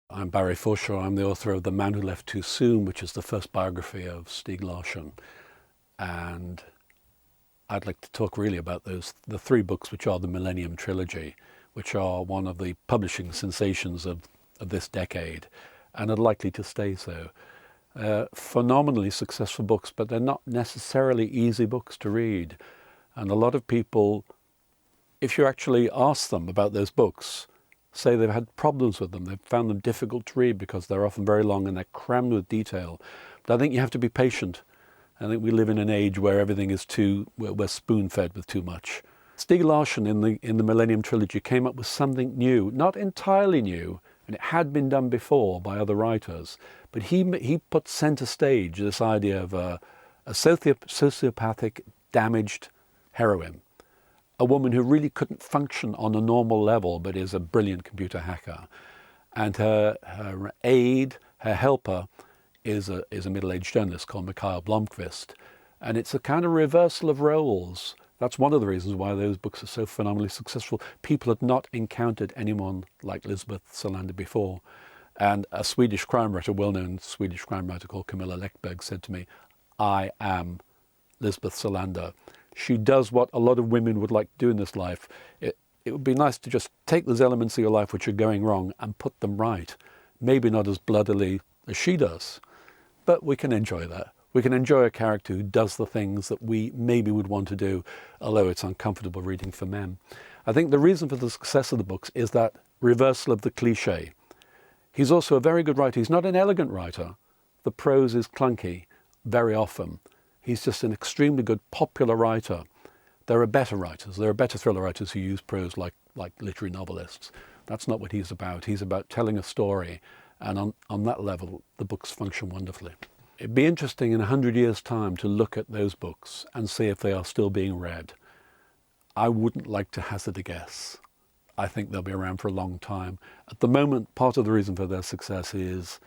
I'm Barry Forshshaw. I'm the author of The Man Who Left Too Soon, which is the first biography of Stieg Larsson. And I'd like to talk really about the three books which are the Millennium Trilogy, which are one of the publishing sensations of this decade and are likely to stay so. Phenomenally successful books, but they're not necessarily easy books to read. And a lot of people, if you actually ask them about those books, say they've had problems with them. They've found them difficult to read because they're often very long and they're crammed with detail. But I think you have to be patient. I think we live in an age where everything is we're spoon-fed with too much. Stieg Larsson in the Millennium Trilogy came up with something new, not entirely new, and it had been done before by other writers, but he put center stage this idea of a sociopathic, damaged heroine. A woman who really couldn't function on a normal level, but is a brilliant computer hacker. And her aide, her helper, is a middle-aged journalist called Mikhail Blomqvist. And it's a kind of reversal of roles. That's one of the reasons why those books are so phenomenally successful. People had not encountered anyone like Lisbeth Salander before. And a Swedish crime writer, well-known Swedish crime writer called Camilla Läckberg, said to me, "I am Lisbeth Salander." She does what a lot of women would like to do in this life. It would be nice to just take those elements of your life which are going wrong and put them right. Maybe not as bloodily as she does, but we can enjoy that. We can enjoy a character who does the things that we maybe would want to do, although it's uncomfortable reading for men. I think the reason for the success of the books is that reversal of the cliche. He's also a very good writer. He's not an elegant writer. The prose is clunky very often. He's just an extremely good popular writer. There are better writers. There are better thriller writers who use prose like literary novelists. That's not what he's about. He's about telling a story. And on that level, the books function wonderfully. It'd be interesting in 100 years' time to look at those books and see if they are still being read. I wouldn't like to hazard a guess. I think they'll be around for a long time. At the moment, part of the reason for their success is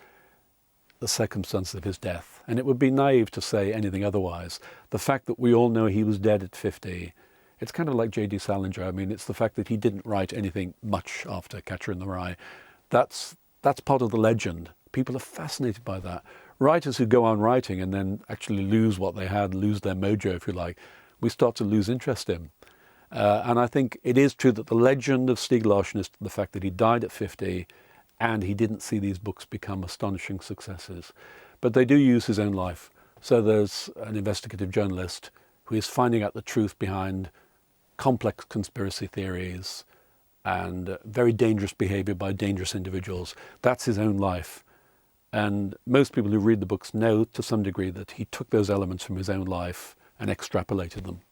the circumstances of his death. And it would be naive to say anything otherwise. The fact that we all know he was dead at 50, it's kind of like J.D. Salinger. I mean, it's the fact that he didn't write anything much after Catcher in the Rye. That's part of the legend. People are fascinated by that. Writers who go on writing and then actually lose what they had, lose their mojo, if you like, we start to lose interest in. And I think it is true that the legend of Stieg Larsson is the fact that he died at 50 and he didn't see these books become astonishing successes. But they do use his own life. So there's an investigative journalist who is finding out the truth behind complex conspiracy theories and very dangerous behavior by dangerous individuals. That's his own life. And most people who read the books know to some degree that he took those elements from his own life and extrapolated them.